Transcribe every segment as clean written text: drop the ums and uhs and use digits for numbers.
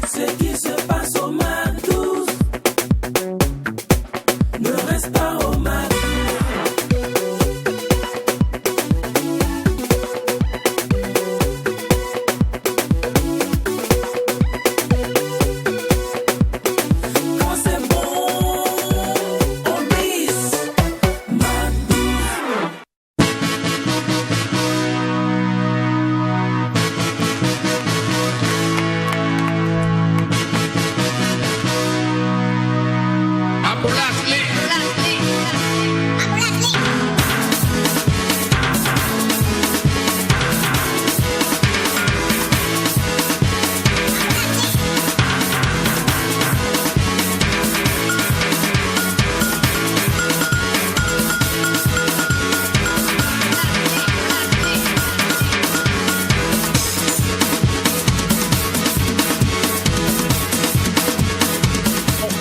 Ce qui se passe au Mac 12 ne reste pas au Mac 12. Quand c'est bon, on glisse. Mac 12.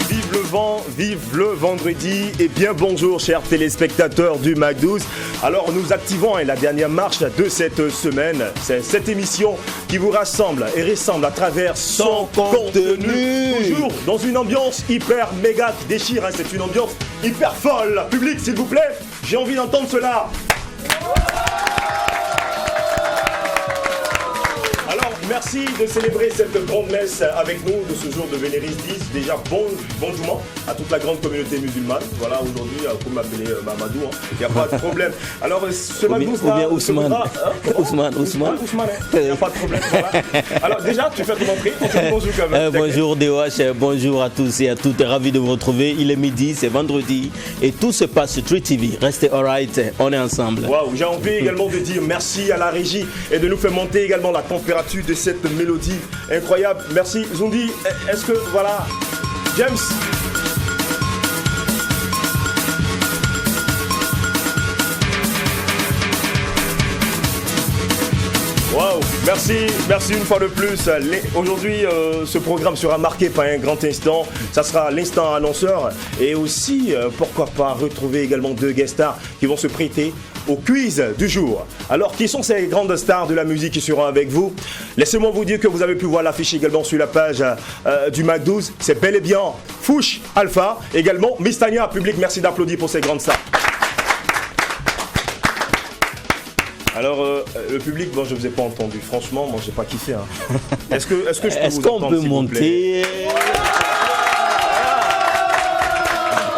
Vive le vent, vive le vendredi et bien bonjour chers téléspectateurs du Mac 12. Alors nous activons la dernière marche de cette semaine. C'est cette émission qui vous rassemble et ressemble à travers son contenu. Toujours dans une ambiance hyper méga qui déchire, hein. C'est une ambiance hyper folle. Public s'il vous plaît, j'ai envie d'entendre cela. Alors, merci de célébrer cette grande messe avec nous de ce jour de Vénéris 10. Déjà, bonjour à toute la grande communauté musulmane. Voilà, aujourd'hui, vous m'appeler Mamadou, il n'y a pas de problème. Alors, ce Mac 12 là, Ousmane. Ousmane, il n'y a pas de problème. Voilà. Alors, déjà, tu fais ton entrée. Bonjour quand même. Bonjour DOH, bonjour à tous et à toutes. Ravi de vous retrouver. Il est midi, c'est vendredi et tout se passe sur True TV. Restez alright, on est ensemble. Waouh, j'ai envie également de dire merci à la régie et de nous faire monter également la température de cette mélodie incroyable. Merci Zundi. Est-ce que voilà, James. Wow, merci une fois de plus. Aujourd'hui, ce programme sera marqué par un grand instant. Ça sera l'instant annonceur et aussi, pourquoi pas, retrouver également deux guest stars qui vont se prêter au quiz du jour. Alors, qui sont ces grandes stars de la musique qui seront avec vous? Laissez-moi vous dire que vous avez pu voir l'affiche également sur la page du Mac 12. C'est bel et bien Fouch Alpha, également Miss Tania. Public, merci d'applaudir pour ces grandes stars. Alors, le public, bon, je ne vous ai pas entendu. Franchement, moi, je n'ai pas kiffé. Hein. Est-ce que je peux Est-ce vous qu'on entendre, peut s'il vous plaît? monter?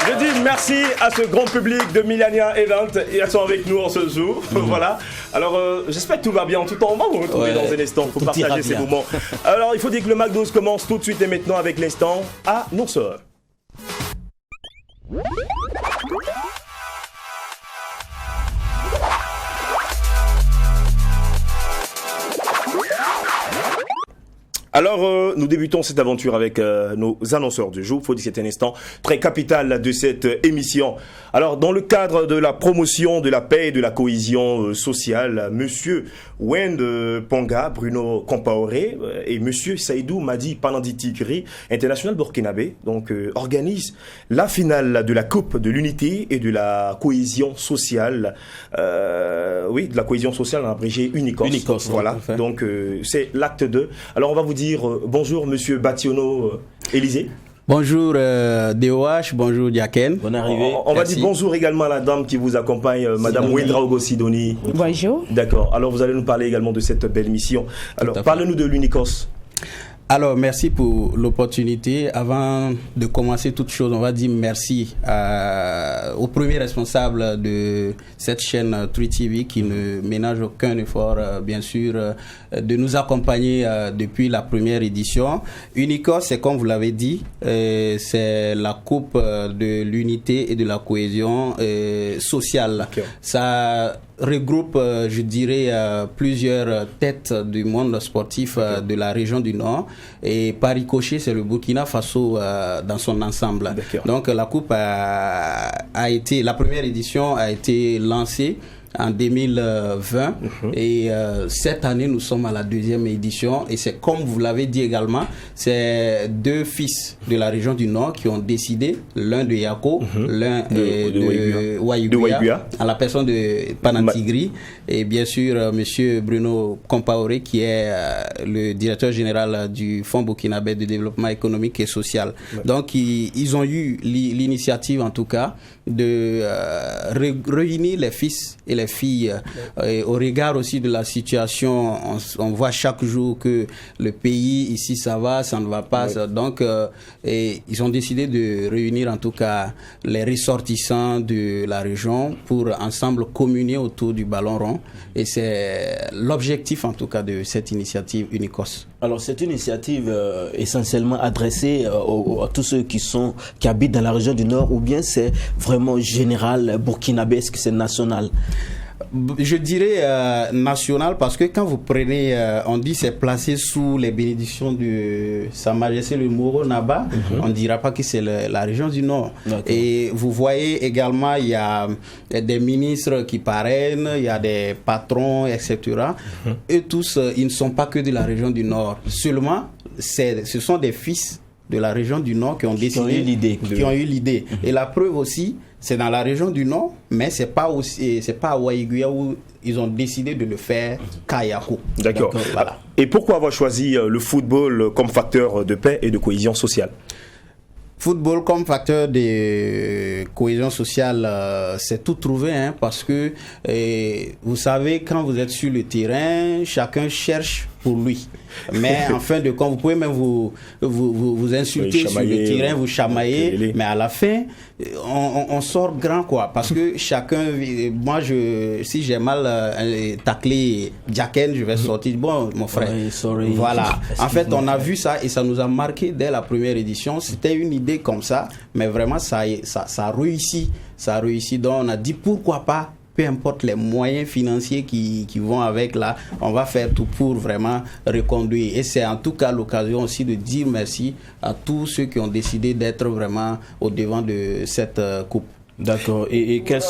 Je dis merci à ce grand public de Millennia Event. Ils sont avec nous en ce jour. Voilà. Alors, j'espère que tout va bien. En tout temps, on va vous retrouver dans un instant pour partager ces moments. Alors, il faut dire que le Mac 12 commence tout de suite et maintenant avec l'instant annonceur. Alors, nous débutons cette aventure avec nos annonceurs du jour. Il faut dire que c'est un instant très capital de cette émission. Alors, dans le cadre de la promotion de la paix et de la cohésion sociale, Monsieur Wend Ponga, Bruno Compaoré et Monsieur Saïdou Madi Panandi Tigri, international burkinabé, donc organise la finale de la Coupe de l'unité et de la cohésion sociale. Oui, de la cohésion sociale en abrégé Unicos. Voilà. Donc, c'est l'acte 2. Alors, on va vous dire bonjour Monsieur Bationo Élysée. Bonjour DOH, bonjour Diaken. Bonne arrivée. On va dire bonjour également à la dame qui vous accompagne, Madame Ouedraogo Sidoni. Bonjour. D'accord. Alors vous allez nous parler également de cette belle mission. Alors parlez-nous de l'Unicos. Alors, merci pour l'opportunité. Avant de commencer toute chose, on va dire merci au premier responsable de cette chaîne True TV qui ne ménage aucun effort, bien sûr, de nous accompagner depuis la première édition. Unicos, c'est comme vous l'avez dit, c'est la coupe de l'unité et de la cohésion sociale. Okay. Ça regroupe, je dirais, plusieurs têtes du monde sportif de la région du Nord. Et par ricochet, c'est le Burkina Faso dans son ensemble. Donc la coupe a été, la première édition a été lancée en 2020 et cette année nous sommes à la 2e édition et c'est comme vous l'avez dit également, c'est 2 fils de la région du Nord qui ont décidé, l'un de Yako, l'un de Waïguia, à la personne de Panantigri et bien sûr monsieur Bruno Compaoré qui est le directeur général du Fonds burkinabé de développement économique et social. Donc ils ont eu l'initiative en tout cas de réunir les fils et les filles et au regard aussi de la situation, on voit chaque jour que le pays ici ça va, ça ne va pas, donc et ils ont décidé de réunir en tout cas les ressortissants de la région pour ensemble communier autour du ballon rond et c'est l'objectif en tout cas de cette initiative Unicos. Alors cette initiative essentiellement adressée à tous ceux qui habitent dans la région du Nord ou bien c'est vraiment général burkinabesque, c'est national? Je dirais national parce que quand vous prenez, on dit c'est placé sous les bénédictions de Sa Majesté le Moro Naba, on ne dira pas que c'est la région du Nord. Et vous voyez également, il y a des ministres qui parrainent, il y a des patrons, etc. Eux tous, ils ne sont pas que de la région du Nord. Seulement, ce sont des fils de la région du Nord qui ont décidé, qui ont eu l'idée. Et la preuve aussi, c'est dans la région du Nord, mais c'est pas à Waïguia où ils ont décidé de le faire qu'à Yako. D'accord. Voilà. Et pourquoi avoir choisi le football comme facteur de paix et de cohésion sociale? Football comme facteur de cohésion sociale, c'est tout trouvé, hein, parce que vous savez, quand vous êtes sur le terrain, chacun cherche pour lui. Mais en fin de compte, vous pouvez même vous insulter sur le terrain, vous chamailler, mais à la fin, on sort grand, quoi. Parce que chacun, moi, si j'ai mal taclé Jacken, je vais sortir. Bon, mon frère. Sorry. Voilà. En fait, on a vu ça et ça nous a marqué dès la première édition. C'était une idée comme ça, mais vraiment, ça a réussi. Ça a réussi. Donc, on a dit pourquoi pas. Peu importe les moyens financiers qui vont avec là, on va faire tout pour vraiment reconduire. Et c'est en tout cas l'occasion aussi de dire merci à tous ceux qui ont décidé d'être vraiment au devant de cette coupe. D'accord. Et quelle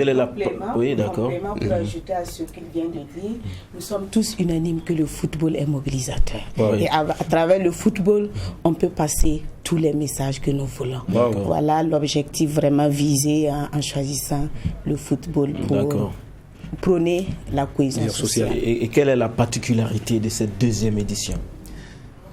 est la... Oui, d'accord. Pour ajouter à ce qu'il vient de dire, nous sommes tous unanimes que le football est mobilisateur. Et à travers le football, on peut passer tous les messages que nous voulons. Voilà l'objectif vraiment visé en choisissant le football pour prôner la cohésion sociale. Et quelle est la particularité de cette 2e édition?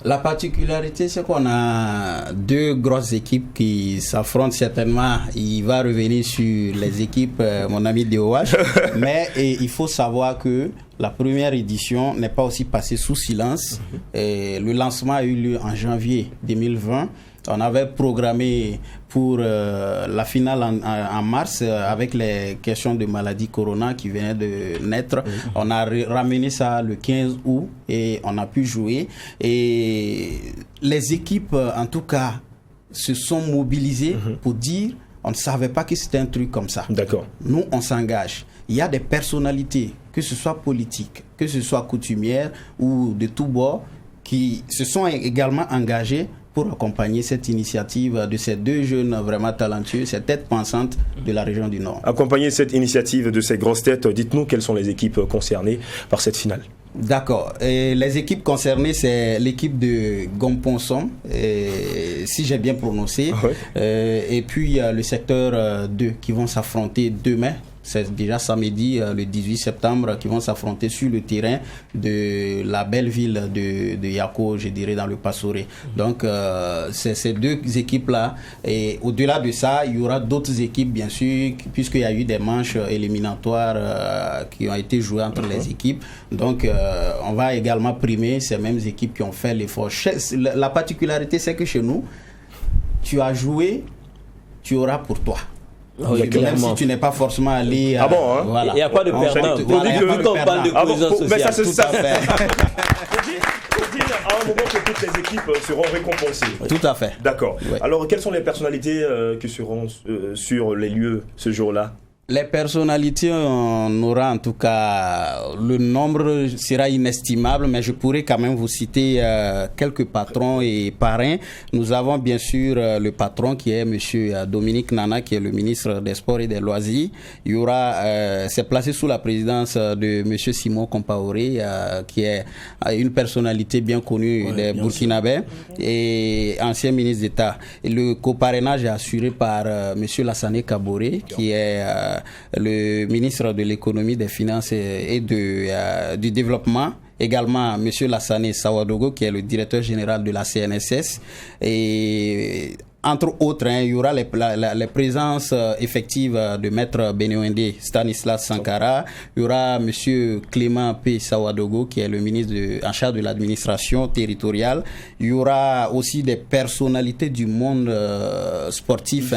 La particularité, c'est qu'on a 2 grosses équipes qui s'affrontent certainement. Il va revenir sur les équipes, mon ami DOH. Mais il faut savoir que la première édition n'est pas aussi passée sous silence. Et le lancement a eu lieu en janvier 2020. On avait programmé pour la finale en mars avec les questions de maladie corona qui venaient de naître. On a ramené ça le 15 août et on a pu jouer. Et les équipes, en tout cas, se sont mobilisées pour dire on ne savait pas que c'était un truc comme ça. D'accord. Nous, on s'engage. Il y a des personnalités, que ce soit politiques, que ce soit coutumières ou de tous bords, qui se sont également engagées pour accompagner cette initiative de ces 2 jeunes vraiment talentueux, ces têtes pensantes de la région du Nord. Accompagner cette initiative de ces grosses têtes, dites-nous quelles sont les équipes concernées par cette finale. D'accord. Et les équipes concernées, c'est l'équipe de Gomponsom, si j'ai bien prononcé, et puis le secteur 2 qui vont s'affronter demain. C'est déjà samedi, le 18 septembre, qui vont s'affronter sur le terrain de la belle ville de Yako, je dirais, dans le Passoré. Donc, c'est ces 2 équipes-là. Et au-delà de ça, il y aura d'autres équipes, bien sûr, puisqu'il y a eu des manches éliminatoires qui ont été jouées entre les équipes. Donc, on va également primer ces mêmes équipes qui ont fait l'effort. La particularité, c'est que chez nous, tu as joué, tu auras pour toi. Même si tu n'es pas forcément allé... voilà. Il n'y a pas de perdant. On parle de cohésion sociale. Mais ça, c'est ça. Tout à fait. Faut dire à un moment que toutes les équipes seront récompensées. Tout à fait. D'accord. Alors, quelles sont les personnalités qui seront sur les lieux ce jour-là? Les personnalités, on aura en tout cas, le nombre sera inestimable, mais je pourrais quand même vous citer quelques patrons et parrains. Nous avons bien sûr le patron qui est monsieur Dominique Nana, qui est le ministre des Sports et des Loisirs. Il y aura, c'est placé sous la présidence de monsieur Simon Compaoré, qui est une personnalité bien connue des Burkinabés et ancien ministre d'État. Et le coparrainage est assuré par monsieur Lassane Kaboré, qui est le ministre de l'économie, des finances et du développement. Également, M. Lassane Sawadogo, qui est le directeur général de la CNSS. Et entre autres, il y aura les présences effectives de Maître Benewende Stanislas Sankara. Il y aura M. Clément P. Sawadogo, qui est le ministre en charge de l'administration territoriale. Il y aura aussi des personnalités du monde sportif,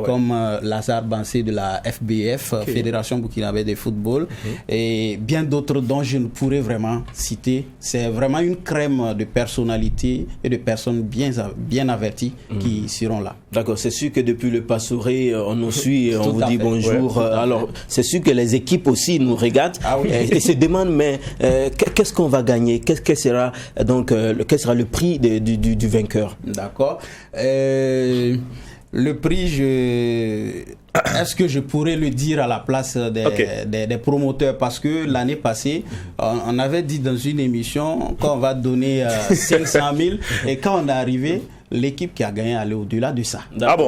comme Lazare Bansé de la FBF, Fédération Burkinabé de football, et bien d'autres dont je ne pourrais vraiment citer. C'est vraiment une crème de personnalités et de personnes bien averties qui seront là. D'accord, c'est sûr que depuis le Passouré, on nous suit et on vous dit bonjour. Alors, c'est sûr que les équipes aussi nous regardent et se demandent, mais qu'est-ce qu'on va gagner? Quel sera le prix du vainqueur? D'accord. Le prix, est-ce que je pourrais le dire à la place des promoteurs? Parce que l'année passée, on avait dit dans une émission qu'on va donner 500 000 et quand on est arrivé, l'équipe qui a gagné allait au-delà de ça.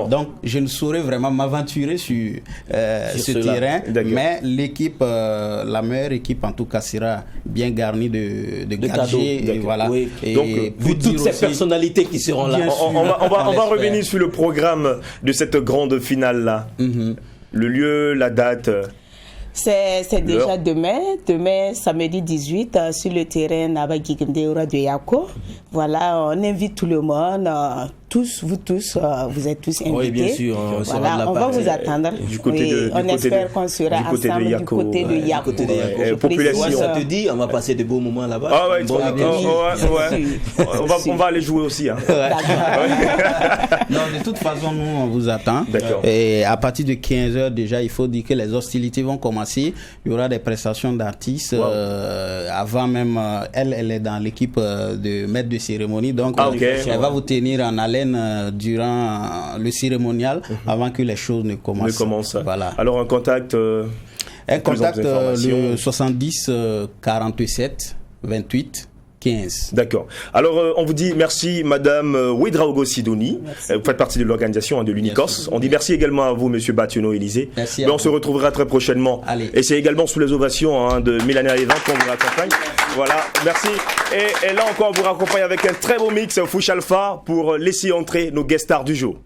Donc, je ne saurais vraiment m'aventurer sur ce terrain, mais l'équipe, la meilleure équipe en tout cas, sera bien garnie de gadgets. Et voilà. Oui. Et donc, vu toutes ces personnalités qui seront là, on va revenir sur le programme de cette grande finale-là. Le lieu, la date. C'est déjà demain, samedi 18, sur le terrain Nabagigimdeura de Yako. Voilà, on invite tout le monde, vous êtes tous invités. Oui, bien sûr. On va vous attendre. On espère qu'on sera ensemble du côté de Yako. Population. Ça te dit, on va passer de beaux moments là-bas. On va aller jouer aussi. Non, de toute façon, nous, on vous attend. Et à partir de 15h, déjà, il faut dire que les hostilités vont commencer. Il y aura des prestations d'artistes. Avant même, elle est dans l'équipe de maître de cérémonie. Donc, elle va vous tenir en haleine durant le cérémonial avant que les choses ne commencent. Voilà. Alors, un contact le 70 47 28 15. D'accord. Alors, on vous dit merci, Madame Ouedraogo Sidouni. Vous faites partie de l'organisation de l'Unicos. On dit merci également à vous, Monsieur Bationo Élysée. Merci. On se retrouvera très prochainement. Allez. Et c'est également sous les ovations de Mélanie Evans qu'on vous raccompagne. Voilà, merci. Et là encore, on vous raccompagne avec un très beau mix Fouch Alpha pour laisser entrer nos guest stars du jour.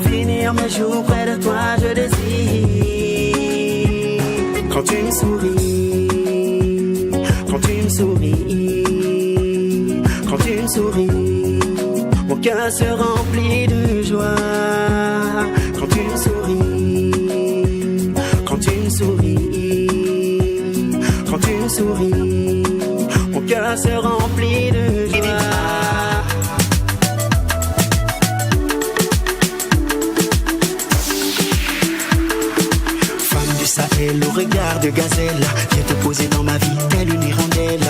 Finir mes jours près de toi, je désire. Quand tu me souris, quand tu me souris, quand tu me souris, mon cœur se remplit de joie. Quand tu me souris, quand tu me souris, quand tu me souris, mon cœur se remplit de joie. Au regard de gazelle, viens te poser dans ma vie, telle une hirondelle.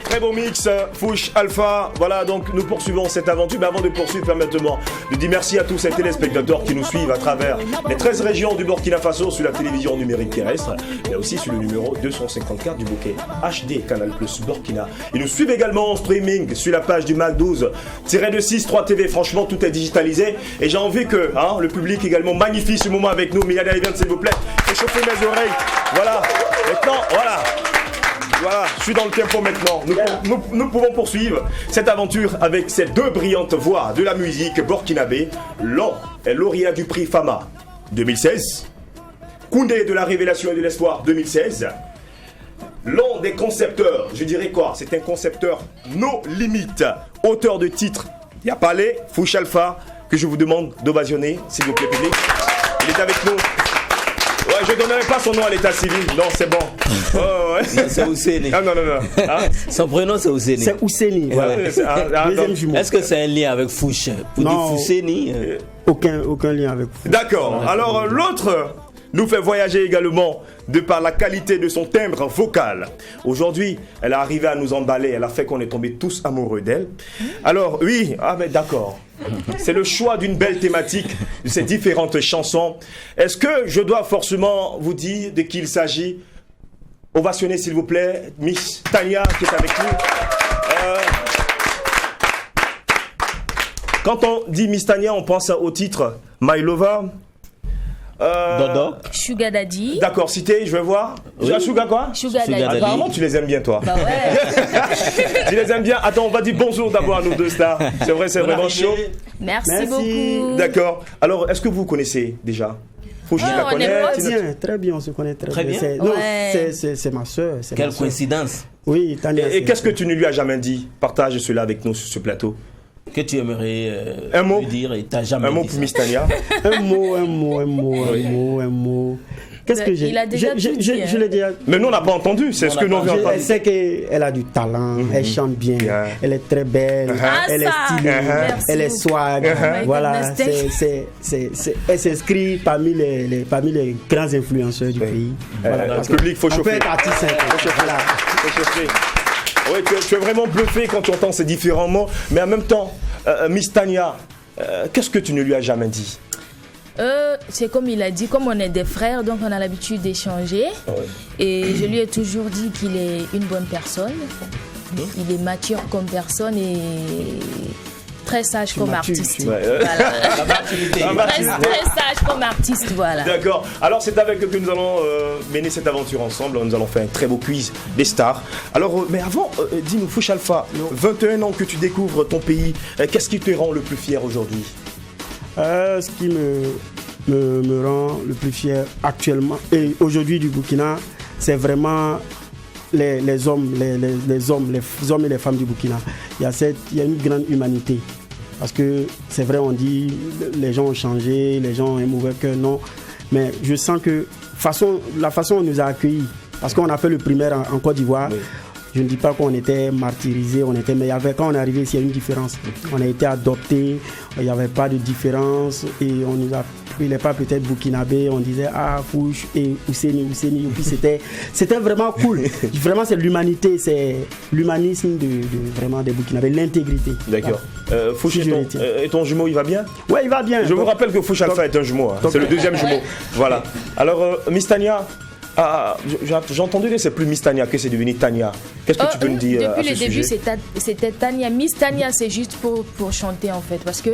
Très beau mix, Fouch Alpha. Voilà, donc nous poursuivons cette aventure. Mais avant de poursuivre, permettez-moi de dire merci à tous ces téléspectateurs qui nous suivent à travers les 13 régions du Burkina Faso sur la télévision numérique terrestre, mais aussi sur le numéro 254 du bouquet HD Canal Plus Burkina. Ils nous suivent également en streaming sur la page du Mac 12-263 TV. Franchement, tout est digitalisé et j'ai envie que le public également magnifie ce moment avec nous. Milana Event, s'il vous plaît, réchauffez mes oreilles. Voilà, maintenant, voilà. Voilà, je suis dans le tempo maintenant. Nous pouvons poursuivre cette aventure avec ces deux brillantes voix de la musique burkinabé. L'un est lauréat du prix Fama 2016, Koundé de la révélation et de l'espoir 2016. L'un des concepteurs, je dirais quoi, c'est un concepteur no limite, auteur de titres Yapalé, Fouch Alpha, que je vous demande d'ovationner, s'il vous plaît, public. Il est avec nous. Ouais, je ne donnerai pas son nom à l'état civil. Non, c'est bon. Oh, ouais. Non, c'est Ouseni. Ah, non. Hein? Son prénom, c'est Ouseni. C'est Ouseni. Ouais. Deuxième jumeau. Est-ce que c'est un lien avec Fouch? Pour dire Ouseni aucun lien avec Fouch. D'accord. Alors, l'autre nous fait voyager également de par la qualité de son timbre vocal. Aujourd'hui, elle est arrivée à nous emballer. Elle a fait qu'on est tombés tous amoureux d'elle. Alors, oui, mais d'accord. C'est le choix d'une belle thématique de ces différentes chansons. Est-ce que je dois forcément vous dire de qui il s'agit? Ovationnez s'il vous plaît Miss Tania qui est avec nous. Quand on dit Miss Tania, on pense au titre My Lover. Dodo. Sugar Daddy. D'accord, cité, je vais voir. Oui. Sugar quoi? Sugar Daddy. Apparemment, tu les aimes bien, toi. Bah ouais. Tu les aimes bien. Attends, on va dire bonjour d'abord à nos deux stars. C'est vrai, c'est vraiment chaud. Merci beaucoup. D'accord. Alors, est-ce que vous connaissez déjà? Fouch, je la connais. Très bien, on se connaît très bien. C'est ma soeur. Quelle coïncidence. Oui, Tania. Et qu'est-ce que tu ne lui as jamais dit? Partage cela avec nous sur ce plateau. Que tu aimerais lui dire et t'as jamais dit. Un mot pour Miss Tania. Un mot. Qu'est-ce que j'ai? Il a déjà tout dit. Je l'ai déjà. Mais nous, on n'a pas entendu. C'est ce que nous avons entendu. Elle sait qu'elle a du talent, elle chante bien, elle est très belle, elle est stylée, elle est swag. Voilà, elle s'inscrit parmi les grands influenceurs du pays. Voilà, le public, faut chauffer. On peut être artiste. Faut chauffer. Oui, tu es vraiment bluffé quand tu entends ces différents mots. Mais en même temps, Miss Tania, qu'est-ce que tu ne lui as jamais dit? C'est comme il a dit, comme on est des frères, donc on a l'habitude d'échanger. Ouais. Et je lui ai toujours dit qu'il est une bonne personne. Il est mature comme personne et très sage comme artiste. Ouais. Voilà. Très sage comme artiste, voilà. D'accord. Alors c'est avec eux que nous allons mener cette aventure ensemble. Nous allons faire un très beau quiz des stars. Alors, mais avant, dis-nous, Fouch Alpha, 21 ans que tu découvres ton pays, qu'est-ce qui te rend le plus fier aujourd'hui? Ce qui me rend le plus fier actuellement et aujourd'hui du Burkina, c'est vraiment les hommes et les femmes du Burkina. Il y a une grande humanité. Parce que c'est vrai, on dit les gens ont changé, les gens ont un mauvais cœur, non. Mais je sens que la façon dont on nous a accueillis, parce qu'on a fait le primaire en Côte d'Ivoire, oui. Je ne dis pas qu'on était martyrisés, mais quand on est arrivé ici, il y a une différence. On a été adoptés, il n'y avait pas de différence et on nous a pris les pas peut-être burkinabé, on disait Fouch et Ouseni, et puis c'était vraiment cool. Vraiment, c'est l'humanité, c'est l'humanisme vraiment des Burkinabés, l'intégrité. D'accord. Fouch et ton jumeau, il va bien? Oui, il va bien. Je vous rappelle que Fouch Alpha est un jumeau, c'est le deuxième jumeau. Voilà. Alors, Miss Tania, j'ai entendu que c'est plus Miss Tania, que c'est devenu Tania. Qu'est-ce que tu peux nous dire depuis à ce le début, sujet? c'était Tania. Miss Tania, c'est juste pour chanter en fait. Parce que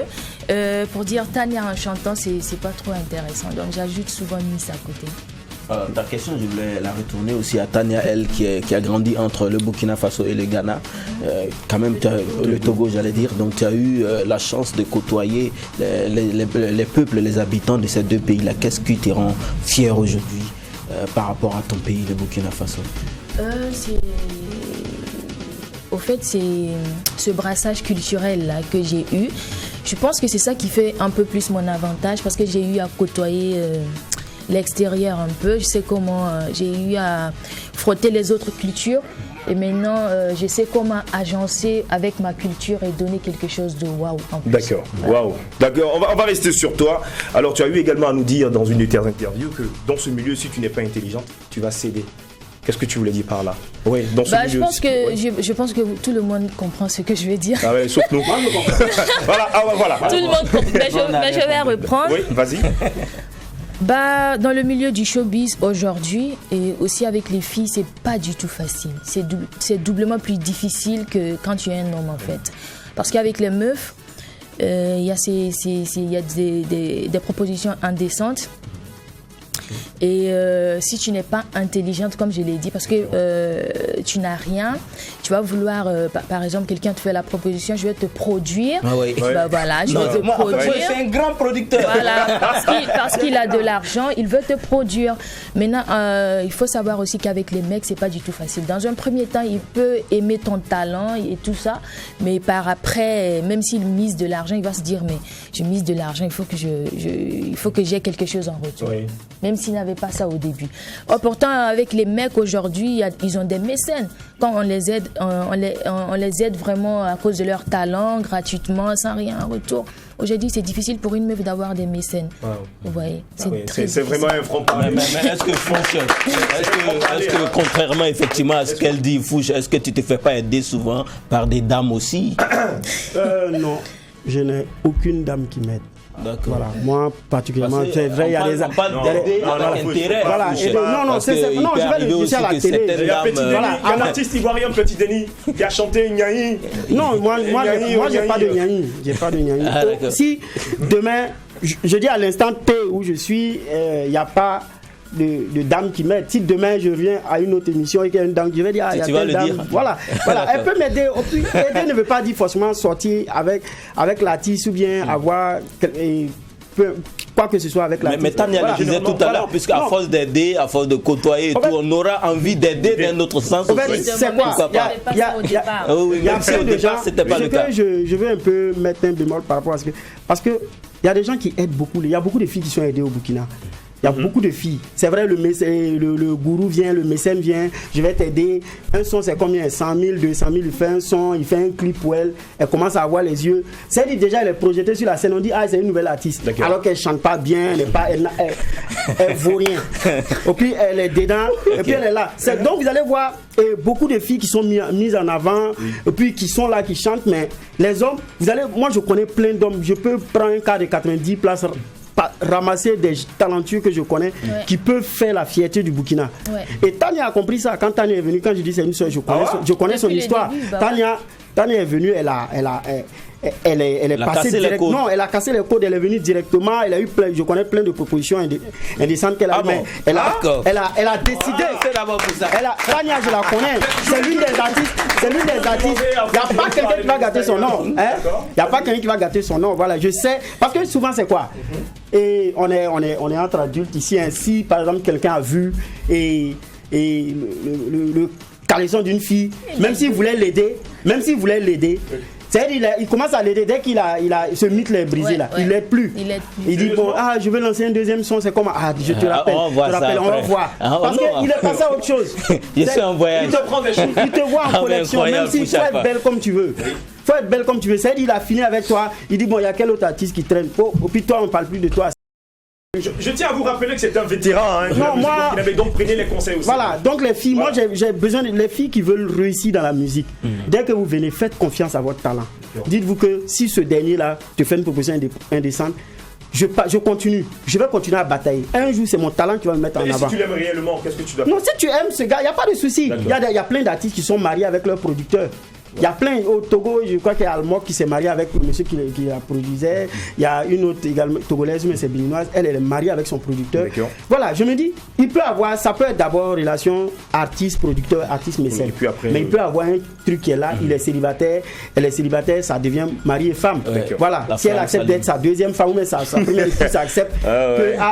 pour dire Tania en chantant, c'est pas trop intéressant. Donc j'ajoute souvent Miss à côté. Ta question, je voulais la retourner aussi à Tania, elle qui a grandi entre le Burkina Faso et le Ghana. Quand même, le Togo, j'allais dire. Donc tu as eu la chance de côtoyer les peuples, les habitants de ces deux pays-là. Qu'est-ce qui te rend fier aujourd'hui par rapport à ton pays, le Burkina Faso? Au fait, c'est ce brassage culturel là que j'ai eu. Je pense que c'est ça qui fait un peu plus mon avantage parce que j'ai eu à côtoyer l'extérieur un peu. Je sais comment j'ai eu à frotter les autres cultures. Et maintenant, je sais comment agencer avec ma culture et donner quelque chose de waouh. D'accord, waouh. D'accord, on va rester sur toi. Alors, tu as eu également à nous dire dans une de tes interviews que dans ce milieu, si tu n'es pas intelligente, tu vas céder. Qu'est-ce que tu voulais dire par là? Oui, dans ce milieu. Je pense que tout le monde comprend ce que je veux dire. Ah ouais, sauf nous. Voilà, voilà. Tout le monde comprend. Mais je vais reprendre. Oui, vas-y. Dans le milieu du showbiz aujourd'hui et aussi avec les filles, c'est pas du tout facile. C'est doublement plus difficile que quand tu es un homme en fait. Parce qu'avec les meufs, il y a des propositions indécentes. Et si tu n'es pas intelligente, comme je l'ai dit, parce que tu n'as rien, tu vas vouloir, par exemple, quelqu'un te fait la proposition, je vais te produire. Ah oui. Voilà, je vais te produire. C'est un grand producteur. Voilà, parce qu'il a de l'argent, il veut te produire. Maintenant, il faut savoir aussi qu'avec les mecs, c'est pas du tout facile. Dans un premier temps, il peut aimer ton talent et tout ça, mais par après, même s'il mise de l'argent, il va se dire, mais je mise de l'argent, il faut que j'ai quelque chose en retour. Oui. Même s'il n'avait pas ça au début. Pourtant, avec les mecs aujourd'hui, ils ont des mécènes. Quand on les aide, on les aide vraiment à cause de leur talent, gratuitement, sans rien en retour. Aujourd'hui, c'est difficile pour une meuf d'avoir des mécènes. Wow. Vous voyez, c'est vraiment un franc-parler. Mais est-ce que Fouch, contrairement effectivement à ce qu'elle dit, Fouch, est-ce que tu te fais pas aider souvent par des dames aussi? Non, je n'ai aucune dame qui m'aide. D'accord. Voilà, moi particulièrement, c'est vrai, il y a des intérêt. Voilà, non, je vais le dire à la télé. Il y a un artiste ivoirien, Petit Denis, qui a chanté Nyaï. Non, moi j'ai pas de Nyaï. Si demain, je dis à l'instant T où je suis, il n'y a pas de dame qui m'aide. Si demain je viens à une autre émission et qu'il y a une dame, je vais dire, il y a telle dame. Voilà, elle peut m'aider. Aider ne veut pas dire forcément sortir avec l'artiste ou bien avoir quoi que ce soit avec l'artiste. Mais Tania le disait tout à l'heure, puisqu'à force d'aider, à force de côtoyer et tout, on aura envie d'aider d'un autre sens aussi. C'est quoi? Il y a plein de gens. Je veux un peu mettre un bémol par rapport à ce que, parce que il y a des gens qui aident beaucoup. Il y a beaucoup de filles qui sont aidées au Burkina. Il y a beaucoup de filles. C'est vrai, le gourou vient, le mécène vient, je vais t'aider. Un son, c'est combien? 100 000, 200 000, il fait un son, il fait un clip pour elle. Elle commence à avoir les yeux. C'est-à-dire déjà, elle est projetée sur la scène. On dit, c'est une nouvelle artiste. Alors qu'elle ne chante pas bien, elle vaut rien. Et puis, elle est dedans, et puis elle est là. Donc, vous allez voir beaucoup de filles qui sont mises en avant, et puis qui sont là, qui chantent. Mais les hommes, moi, je connais plein d'hommes. Je peux prendre un cas de 90 places ramasser des talentueux que je connais qui peuvent faire la fierté du Burkina. Et Tania a compris ça. Quand Tania est venue, quand je dis c'est une soeur, je connais son histoire. Tania est venue, elle est passée direct. Non, elle a cassé les codes, elle est venue directement. Elle a eu je connais plein de propositions indécentes qu'elle a eues. Elle a décidé. Tania, je la connais. C'est l'une des artistes. Il n'y a pas quelqu'un qui va gâter son nom. Il n'y a pas quelqu'un qui va gâter son nom. Voilà, je sais. Parce que souvent, c'est quoi? Et on est entre adultes ici. Si, par exemple, quelqu'un a vu et le caleçon d'une fille, même s'il voulait l'aider, c'est-à-dire il commence à l'aider dès qu'il a ce mythe est brisé là. Il l'aide plus. Il dit bon, je vais lancer un deuxième son, c'est comment? Je te rappelle. On va voir. Parce qu'il est passé à autre chose. Je suis en voyage. Il te prend des choses. Il te voit en collection, même s'il faut être belle comme tu veux. Faut être belle comme tu veux. C'est-à-dire il a fini avec toi. Il dit bon, il y a quel autre artiste qui traîne? Et puis toi, on parle plus de toi. Je tiens à vous rappeler que c'est un vétéran. Non, moi, il avait donc pris les conseils aussi. Voilà, donc les filles, moi j'ai besoin les filles qui veulent réussir dans la musique. Dès que vous venez, faites confiance à votre talent. Dites-vous que si ce dernier-là te fait une proposition indécente, je continue. Je vais continuer à batailler. Un jour, c'est mon talent qui va me mettre en avant. Si tu l'aimes réellement, qu'est-ce que tu dois faire? Non, si tu aimes ce gars, il n'y a pas de souci. Il y a plein d'artistes qui sont mariés avec leurs producteurs. Il y a plein, au Togo, je crois qu'il y a Almok qui s'est marié avec le monsieur qui la produisait. Il y a une autre également togolaise, mais c'est béninoise. Elle est mariée avec son producteur. Voilà, je me dis, ça peut être d'abord relation artiste-producteur, artiste-mécène. Mais il peut avoir un truc qui est là, il est célibataire, elle est célibataire, ça devient mari et femme. Voilà, si elle accepte d'être sa deuxième femme, mais sa première épouse accepte.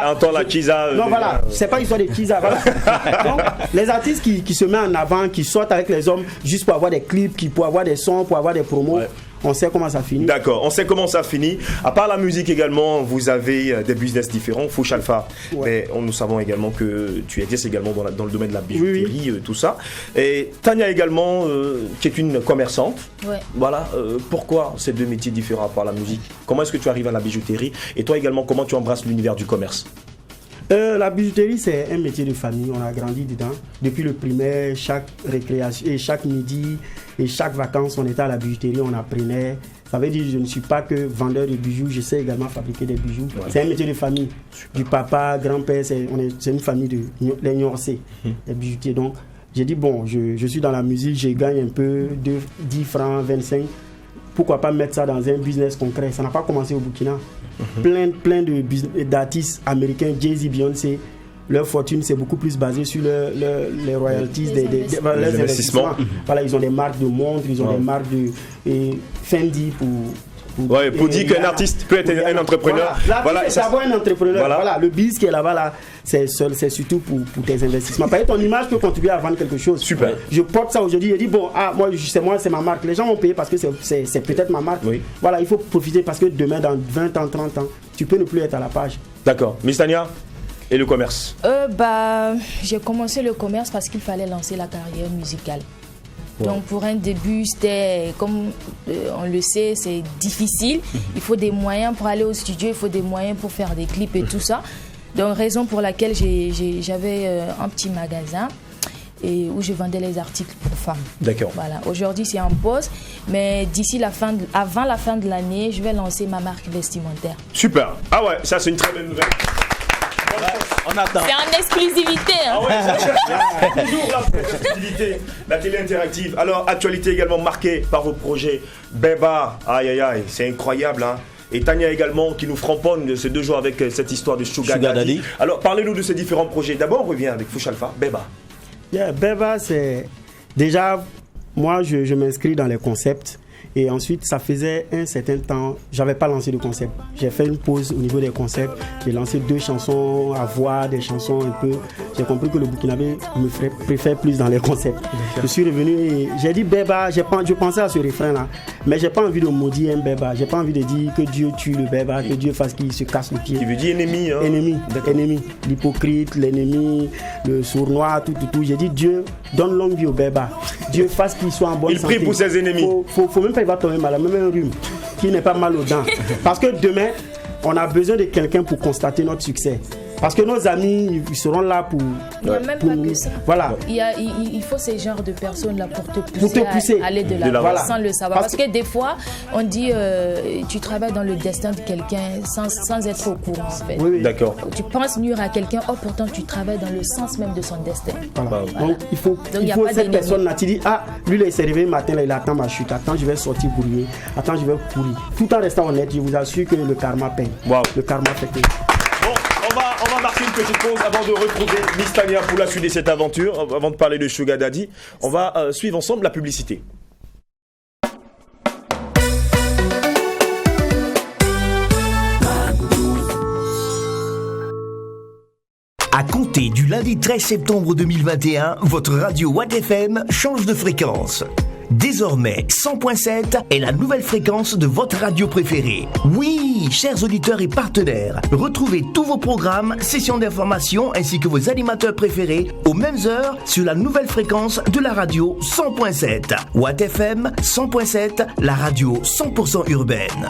Entend la Kiza. Non, voilà, c'est pas histoire de Kiza. Voilà. Donc, les artistes qui se mettent en avant, qui sortent avec les hommes juste pour avoir des clips, pour avoir des sons, pour avoir des promos. On sait comment ça finit. D'accord, on sait comment ça finit. À part la musique également, vous avez des business différents. Fouch Alpha, mais nous savons également que tu exerces également dans le domaine de la bijouterie, tout ça. Et Tania également, qui est une commerçante. Voilà, pourquoi ces deux métiers différents à part la musique? Comment est-ce que tu arrives à la bijouterie? Et toi également, comment tu embrasses l'univers du commerce? La bijouterie, c'est un métier de famille. On a grandi dedans. Depuis le primaire, chaque récréation et chaque midi et chaque vacances, on était à la bijouterie, on apprenait. Ça veut dire que je ne suis pas que vendeur de bijoux, je sais également fabriquer des bijoux. C'est un métier de famille. Du papa, grand-père, c'est une famille de les Niorcés, les bijoutiers. Donc, j'ai dit, bon, je suis dans la musique, je gagne un peu, 10 francs, 25. Pourquoi pas mettre ça dans un business concret? Ça n'a pas commencé au Burkina. Plein d'artistes américains, Jay-Z, Beyoncé, leur fortune c'est beaucoup plus basé sur les royalties, les investissements. Voilà, ils ont des marques de montres, ils ont des marques de Fendi pour dire qu'un artiste peut être un entrepreneur. Voilà, c'est avoir un entrepreneur. Voilà, le biz qui est là-bas, c'est surtout pour tes investissements. Par exemple, ton image peut contribuer à vendre quelque chose. Super. Je porte ça aujourd'hui, je dis bon, moi, c'est ma marque. Les gens vont payer parce que c'est peut-être ma marque. Voilà, il faut profiter parce que demain, dans 20 ans, 30 ans, tu peux ne plus être à la page. D'accord. Miss Tania, et le commerce? J'ai commencé le commerce parce qu'il fallait lancer la carrière musicale. Donc pour un début, c'était, comme on le sait, c'est difficile. Il faut des moyens pour aller au studio, il faut des moyens pour faire des clips et tout ça. Donc raison pour laquelle j'avais un petit magasin où je vendais les articles pour femmes. D'accord. Voilà. Aujourd'hui, c'est en pause, mais avant la fin de l'année, je vais lancer ma marque vestimentaire. Super. Ah ouais, ça c'est une très bonne nouvelle. On attend. C'est en exclusivité. Hein. Toujours l'exclusivité, la télé interactive. Alors, actualité également marquée par vos projets. Beba, aïe, c'est incroyable. Hein. Et Tania également qui nous framponne ces 2 jours avec cette histoire de Sugar Daddy. Alors, parlez-nous de ces différents projets. D'abord, on revient avec Fouch Alpha. Beba. Beba, c'est... Déjà, moi, je m'inscris dans les concepts. Et ensuite, ça faisait un certain temps, j'avais pas lancé de concept. J'ai fait une pause au niveau des concepts. J'ai lancé 2 chansons à voix, des chansons un peu. J'ai compris que le Burkinabé me préfère plus dans les concepts. Je suis revenu et j'ai dit Beba. Je pensais à ce refrain-là, mais j'ai pas envie de maudire un Beba. J'ai pas envie de dire que Dieu tue le Beba, que Dieu fasse qu'il se casse le pied. Qui veut dire ennemi, hein? Ennemi, l'hypocrite, l'ennemi, le sournois, tout. J'ai dit Dieu donne longue vie au Beba. Dieu fasse qu'il soit en bonne santé. Il prie pour ses ennemis. Faut même pas il va tomber malade, même un rhume qui n'est pas mal aux dents. Parce que demain, on a besoin de quelqu'un pour constater notre succès. Parce que nos amis, ils seront là pour. Il n'y a même pas que ça. Voilà. Il faut ces genres de personnes-là pour te pousser, à aller de l'avant voilà. sans le savoir. Parce que des fois, on dit tu travailles dans le destin de quelqu'un sans être au courant. En fait. Oui. D'accord. Tu penses nuire à quelqu'un, pourtant tu travailles dans le sens même de son destin. Voilà. Donc il faut cette personne-là, tu dis, lui là, il s'est réveillé le matin, là, il attend ma chute, attends, je vais sortir brûler, attends, je vais courir. Tout en restant honnête, je vous assure que le karma paye. Wow. Le karma fait que... Bon, on va marquer une petite pause avant de retrouver Miss Tania pour la suite de cette aventure. Avant de parler de Sugar Daddy, on va suivre ensemble la publicité. À compter du lundi 13 septembre 2021, votre radio Watt FM change de fréquence. Désormais, 100.7 est la nouvelle fréquence de votre radio préférée. Oui, chers auditeurs et partenaires, retrouvez tous vos programmes, sessions d'information ainsi que vos animateurs préférés aux mêmes heures sur la nouvelle fréquence de la radio 100.7. Watt FM 100.7, la radio 100% urbaine.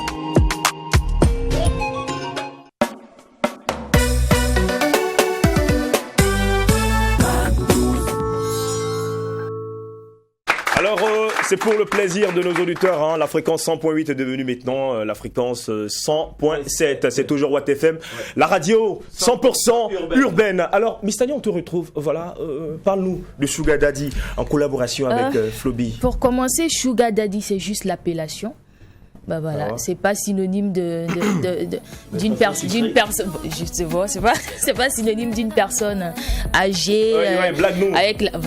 Alors, c'est pour le plaisir de nos auditeurs, hein. La fréquence 100.8 est devenue maintenant la fréquence 100.7. C'est toujours Watt FM, la radio 100% urbaine. Alors, Miss Tania, on te retrouve. Voilà, parle-nous de Sugar Daddy en collaboration avec Floby. Pour commencer, Sugar Daddy, c'est juste l'appellation. Bah voilà, c'est pas synonyme d'une personne. C'est pas synonyme d'une personne âgée avec la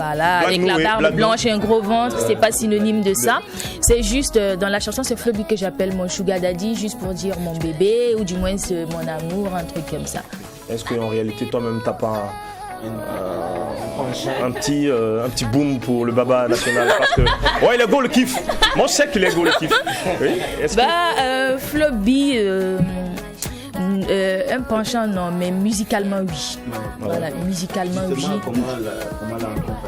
barbe blanche et un gros ventre. C'est pas synonyme de ça. C'est juste dans la chanson, c'est Floby que j'appelle mon Sugar Daddy, juste pour dire mon bébé ou du moins mon amour, un truc comme ça. Est-ce qu'en réalité toi-même t'as pas un petit boom pour le baba national parce que il est beau le kiff. Moi je sais qu'il est beau le kiff. Oui, Floby un penchant non, mais musicalement oui. Voilà, musicalement oui. Comment la rencontre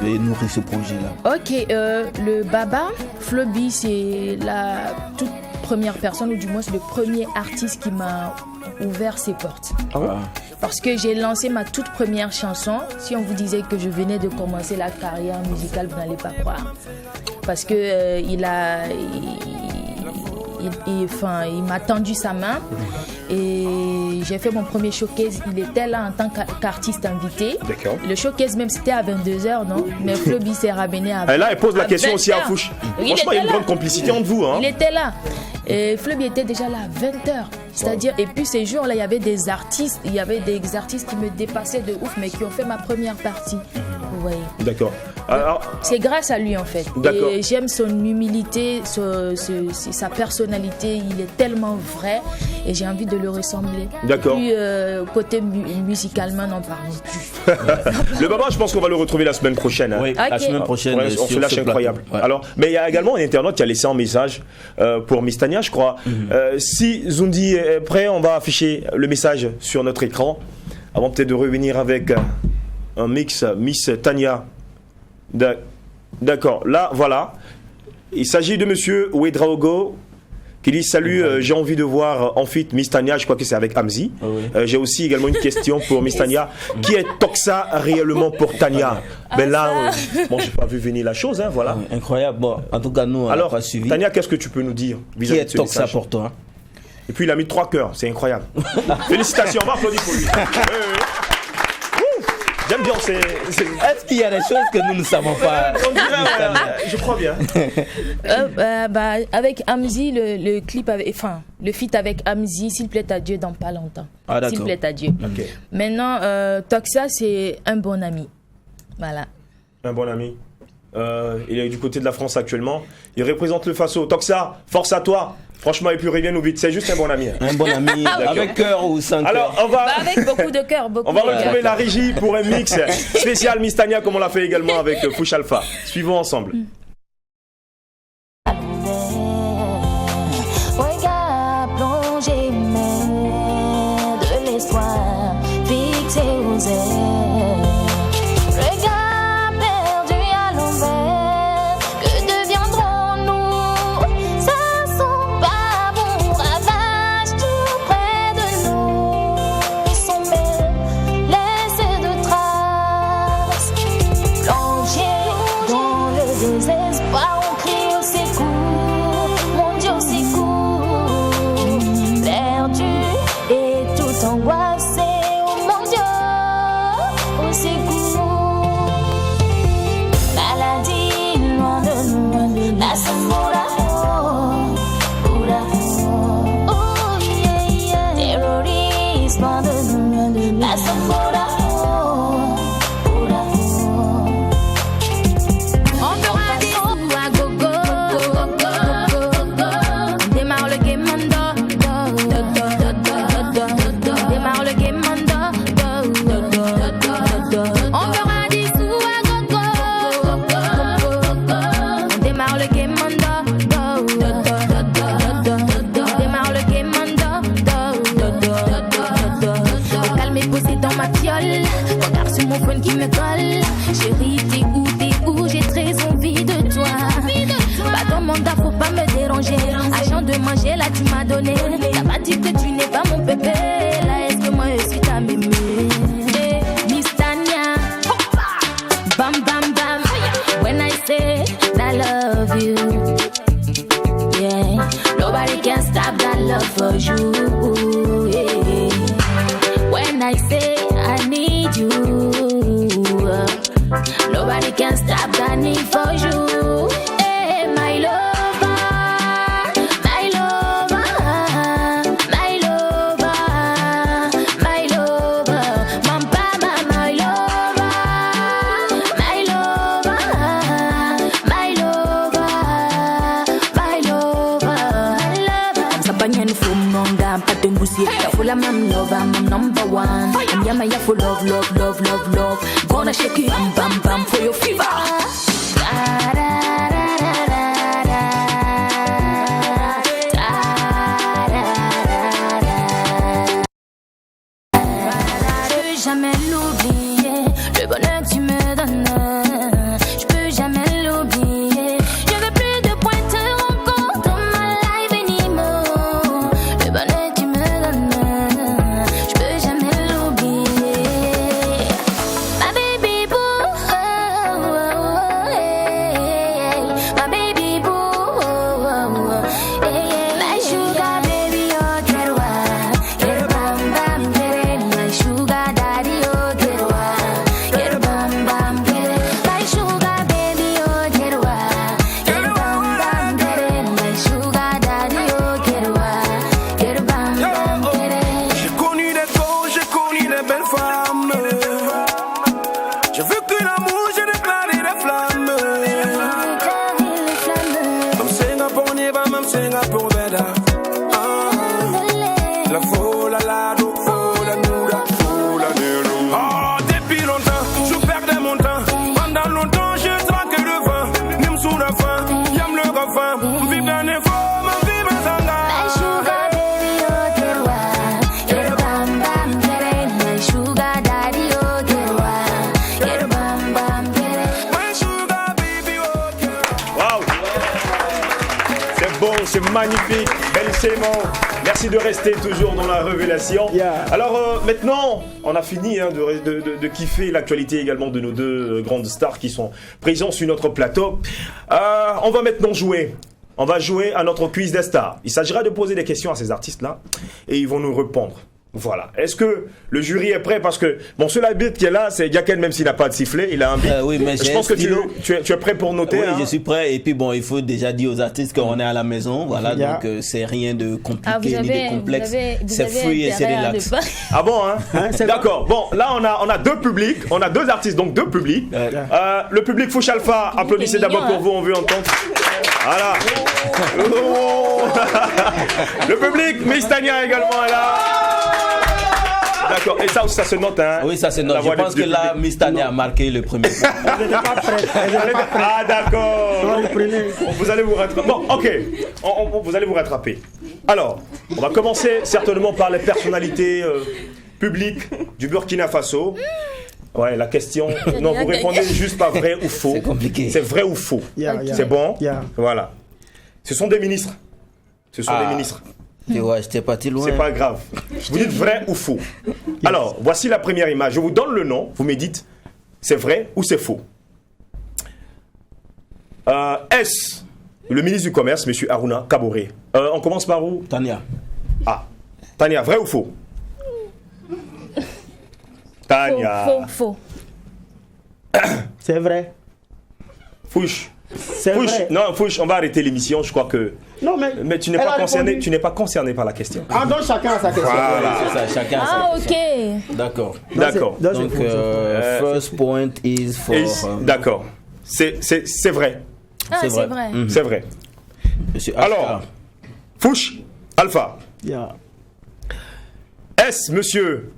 a été nourrir ce projet-là? Ok, le baba Floby, c'est la toute première personne, ou du moins c'est le premier artiste qui m'a ouvert ses portes. Parce que j'ai lancé ma toute première chanson. Si on vous disait que je venais de commencer la carrière musicale, vous n'allez pas croire. Parce que il m'a tendu sa main et j'ai fait mon premier showcase. Il était là en tant qu'artiste invité. D'accord. Le showcase même c'était à 22h, non? Mais Floby s'est ramené à. Et là, elle pose la question aussi à Fouche. Franchement, il y a une grande complicité entre vous. Hein. Il était là. Et Floby était déjà là à 20h. C'est-à-dire, et puis ces jours-là, il y avait des artistes qui me dépassaient de ouf, mais qui ont fait ma première partie. Vous voyez. D'accord. C'est grâce à lui en fait. D'accord. Et j'aime son humilité, sa personnalité. Il est tellement vrai et j'ai envie de le ressembler. D'accord. Et puis côté musicalement, n'en parlons plus. Le baba, je pense qu'on va le retrouver la semaine prochaine. Hein. Oui, la semaine prochaine. On se lâche incroyable. Ouais. Alors, mais il y a également un internaute qui a laissé un message pour Miss Tania, je crois. Si Zundi est prêt, on va afficher le message sur notre écran. Avant peut-être de revenir avec un mix Miss Tania. D'accord, là, voilà. Il s'agit de monsieur Ouedraogo qui dit salut, j'ai envie de voir en fit Miss Tania, je crois que c'est avec Hamzi. J'ai aussi également une question pour Miss Tania. Qui est Toxa réellement pour Tania? Ben là, bon, j'ai pas vu venir la chose, hein, voilà. Incroyable, bon, en tout cas, nous, on n'a pas suivi. Tania, qu'est-ce que tu peux nous dire vis-à-vis de ce Toxa message pour toi? Et puis il a mis 3 cœurs, c'est incroyable. Félicitations, on va applaudir pour lui. J'aime bien, Est-ce qu'il y a des choses que nous ne savons pas? Je crois bien. Avec Hamzi, le clip, le feat avec Hamzi, s'il plaît à Dieu, dans pas longtemps. S'il plaît à Dieu. Okay. Maintenant, Toxa, c'est un bon ami. Voilà. Un bon ami. Il est du côté de la France actuellement. Il représente le Faso. Toxa, force à toi. Franchement, et puis reviens-nous vite. C'est juste un bon ami. Un bon ami, avec cœur ou sans cœur? Alors, on va... avec beaucoup de cœur. On va retrouver la régie pour un mix spécial Miss Tania, comme on l'a fait également avec Fouche Alpha. Suivons ensemble. Regarde plonger mains de l'espoir fixé aux airs. Regarde perdu à l'envers. Que deviendrons-nous? Ça sent pas bon ravage tout près de nous. Ils sont pas me déranger. Argent de manger, là tu m'as donné. T'as pas dit que tu n'es pas mon bébé. Là est-ce que moi aussi t'as m'aimé? Miss Tanya, bam bam bam. When I say I love you, yeah, nobody can stop that love for you. Yeah. When I say I need you, nobody can stop that need for you. Hey, my lover, my lover, my lover, my lover, mama, my lover, my lover, my lover, my lover, my lover. Sabanya ni fumonga patengusi, fula mam lover, mam number one. I'm yama ya full love, love, love, love, love. Gonna shake it, bam, bam, bam for your fever. Je peux jamais l'oublier, le bonheur que tu me donnes. Je peux jamais l'oublier. Je veux plus de pointeurs encore dans ma life anymore. Le bonheur que tu me donnes, je peux jamais l'oublier. My baby boo, oh, oh, oh, hey, my baby boo, oh, oh, hey, my sugar baby, oh, get bam bam, get it, my sugar daddy, oh, get bam bam, get it, my sugar baby, oh, get bam bam, get it, my sugar daddy, oh, get bam bam, get it. J'ai connu des gosses, j'ai connu des belles femmes. J'ai vécu l'amour, j'ai déclaré des flammes. Mam Singapore niba, mam Singapore beda. La fola la do, fola nuda, fola nero. Oh, depuis longtemps, je perdais mon temps. Pendant longtemps, je traquais le vent. Nim sous la fin, yam le refrain. Vive d'un effort, ma vie me s'engage. My sugar baby, oh, get bam bam, get it, my sugar daddy, oh, get bam bam, get it. My sugar baby, oh, get Waouh! C'est beau, c'est magnifique, bellissimo. Merci de rester toujours dans la révélation. Yeah. Alors maintenant, on a fini hein, de kiffer l'actualité également de nos deux grandes stars qui sont présentes sur notre plateau. On va maintenant jouer. On va jouer à notre quiz des stars. Il s'agira de poser des questions à ces artistes-là et ils vont nous répondre. Voilà. Est-ce que le jury est prêt? Parce que, bon, seul arbitre qui est là, c'est Yaken, même s'il n'a pas de sifflet, il a un bip. Oui, mais je pense que tu es prêt pour noter. Oui, hein? je suis prêt. Et puis, bon, il faut déjà dire aux artistes qu'on est à la maison. Voilà, donc c'est rien de compliqué ni de complexe. C'est free et c'est relax. Ah bon, hein? D'accord. Bon, là, on a deux publics. On a deux artistes, donc deux publics. Le public Fouche Alpha, applaudissez d'abord pour vous, on veut entendre. Voilà. Le public Miss Tanya également est là. D'accord, et ça aussi ça se note hein. Oui, ça se note. Je pense que là Miss Tanya a marqué le premier point. Elle n'était pas prête. Ah d'accord. Vous allez vous rattraper. Bon, ok. Vous allez vous rattraper. Alors, on va commencer certainement par les personnalités publiques du Burkina Faso. Ouais, la question. Non, vous répondez juste pas vrai ou faux. C'est compliqué. C'est vrai ou faux. C'est bon. Voilà. Ce sont des ministres. Ce sont des ministres. Ouais, j'étais parti loin. C'est pas grave. Vous dites vrai ou faux. Alors, voici la première image. Je vous donne le nom. Vous me dites c'est vrai ou c'est faux. Est-ce le ministre du Commerce, M. Aruna Kaboré? On commence par où? Tanya. Ah, Tanya, vrai ou faux? Tanya. Faux. C'est vrai. Fouche. C'est vrai. Non, Fouche, on va arrêter l'émission. Je crois que. Non, mais tu n'es pas concerné. Tu n'es pas concerné par la question. Ah, donc chacun a sa question. Voilà. C'est ça, chacun a sa question. Ok. D'accord. D'accord. Donc, first point is for. D'accord. C'est vrai. Ah, c'est vrai. C'est vrai. Monsieur Alors, Fouche, Alpha. Est-ce monsieur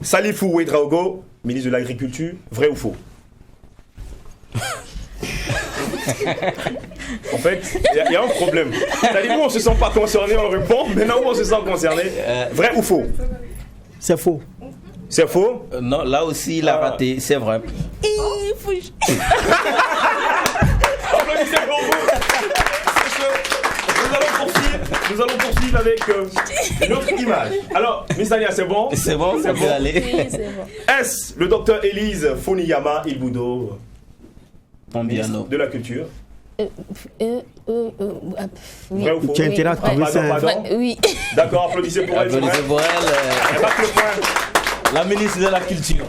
Salifou Ouedraogo, ministre de l'Agriculture, vrai ou faux? En fait, il y a un problème. C'est-à-dire, nous, on ne se sent pas concerné, on répond. Maintenant, on se sent concerné. Vrai ou faux? C'est faux. C'est faux? Non, là aussi, il a raté. C'est vrai. Applaudissez pour vous. nous allons poursuivre avec une autre image. Alors, Miss Tania, c'est bon? C'est bon, ça peut aller. Oui, c'est bon. Est-ce le docteur Élise Foniyama Ilbudo, Pombiano. de la culture? Oui. Vrai ou faux? Tu as intérêt à trouver ça. Oui. D'accord, applaudissez pour elle. Applaudissez pour elle. Elle marque le point. La ministre de la Culture.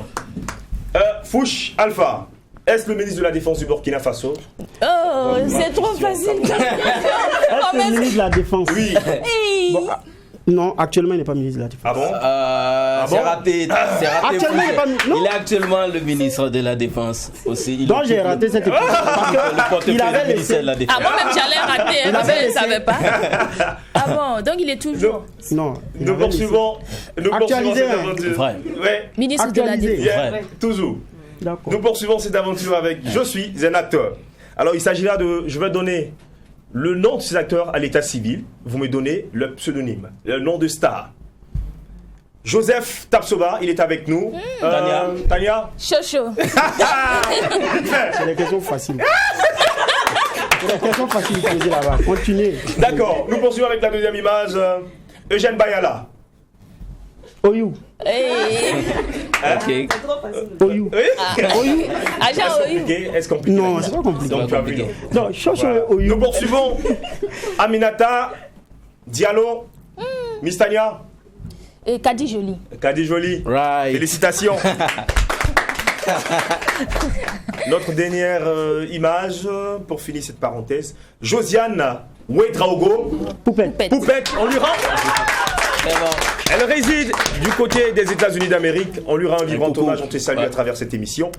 Fouch Alpha. Est-ce le ministre de la Défense du Burkina Faso? Oh, c'est trop facile. Est-ce le ministre de la Défense? Oui. Bon, non, actuellement, il n'est pas ministre de la Défense. Ah bon? C'est raté. C'est raté. Actuellement, il est pas- non. Il est actuellement le ministre de la Défense aussi. Il Donc occupe j'ai raté cette épisode. le portefeuille Il avait du ministère de la Défense. Ah, moi-même, j'allais rater, hein, mais je ne savais pas. Ah bon, donc il est toujours Non. il Nous avait laissé. poursuivons Actualisé, cette hein. aventure. Vrai. Ouais. ministre de la Actualisé. Défense. Yeah. Vrai. Toujours. D'accord. Nous poursuivons cette aventure avec Je suis un acteur. Alors il s'agira de... Je vais donner le nom de ces acteurs à l'état civil. Vous me donnez le pseudonyme, le nom de star. Joseph Tapsoba, il est avec nous. Tania. Chocho. C'est des questions faciles. C'est des questions faciles posées là-bas. Continuez. D'accord, nous poursuivons avec la deuxième image. Eugène Bayala. Oyou. Ok. Oyou. Oyou. Agent Oyu. Compliqué? Est-ce compliqué? Non, c'est pas compliqué. Donc tu as vu, non? Non, Chocho Voilà. et Oyou. Nous poursuivons Aminata Diallo. Miss Tania. Et Kadi Jolie. Kadi Jolie. Right. Félicitations. Notre dernière image pour finir cette parenthèse. Josiane Ouedraogo. Poupette. Poupette, on lui rend. C'est bon. Elle réside du côté des États-Unis d'Amérique. On lui rend un vibrant hommage. On te salue à travers cette émission.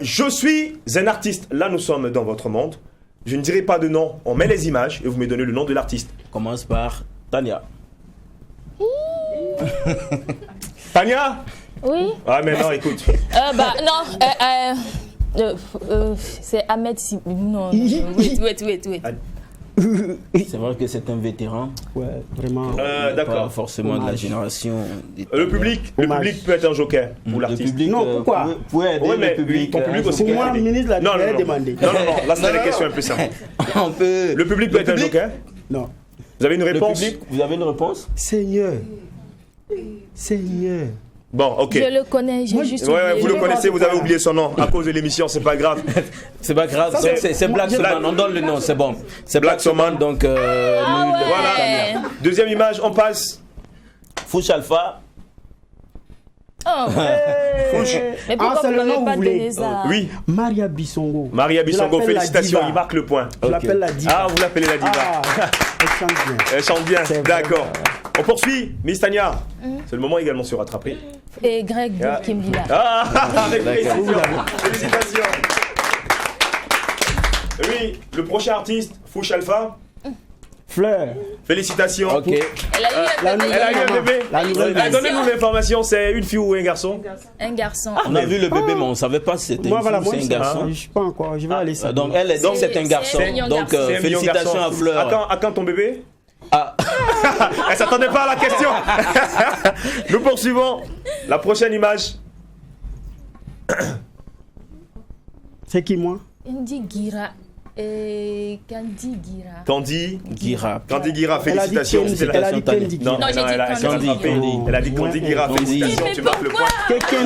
Je suis un artiste. Là, nous sommes dans votre monde. Je ne dirai pas de nom. On met les images et vous me donnez le nom de l'artiste. Commence par Tania. Tania. Oui. Ah, mais non, écoute. C'est Ahmed Si. Non. Wait. C'est vrai que c'est un vétéran. Ouais, vraiment. D'accord. Pas forcément de la génération. Le public peut être un joker pour Le l'artiste. public. Non, pourquoi Vous aider Ouais, mais le public. ton public aussi Pour moi, peut le aider. ministre de la Défense a demandé. Non, là c'est des questions un peu simples. On peut. Le public peut être un joker. Non. Vous avez une Le réponse? public, vous avez une réponse? Seigneur. Bon, ok. Je le connais, j'ai juste Ouais, oublié. vous le connaissez, vous avez oublié son nom à cause de l'émission, c'est pas grave. C'est pas grave, c'est Black Soman, on donne le nom, c'est bon. C'est Black Soman, donc Voilà. Deuxième image, on passe. Fouch Alpha. Oh. Mais pourquoi c'est vous le nom m'avez que pas vous voulez. donné ça? Oui, Maria Bissongo. Maria Bissongo, Je l'appelle la félicitations, diva. il marque le point. Je l'appelle la diva. Ah, vous l'appelez la diva. Ah, elle chante bien. Elle chante bien, C'est d'accord. On poursuit, Miss Tania. C'est le moment également de se rattraper. Et Greg qui me dit là. Ah, avec précision. Félicitations. Oui, le prochain artiste, Fouch Alpha. Fleur. Félicitations. Ok. Elle a eu un bébé. Elle a eu un bébé. La nouvelle Donnez-nous l'information, c'est une fille ou un garçon? Un garçon. On a vu le bébé, mais on ne savait pas si c'était Moi, une voilà, fille ou moi, c'est un garçon. je ne suis pas encore. Je vais aller ça. Donc, elle est donc c'est un garçon. C'est un mignon Donc, garçon. C'est un mignon félicitations garçon. à Fleur. À quand ton bébé? Ah. Elle s'attendait pas à la question. Nous poursuivons. La prochaine image. C'est qui, moi? Indi Gira. Et Candy Gira. Candy Guira. Gira, félicitations. Elle a dit Candy. Non, Non, j'ai dit elle s'est Candy. rattrapée. Elle a dit Candy Gira, Candy. félicitations, Mais tu marques le point. pourquoi?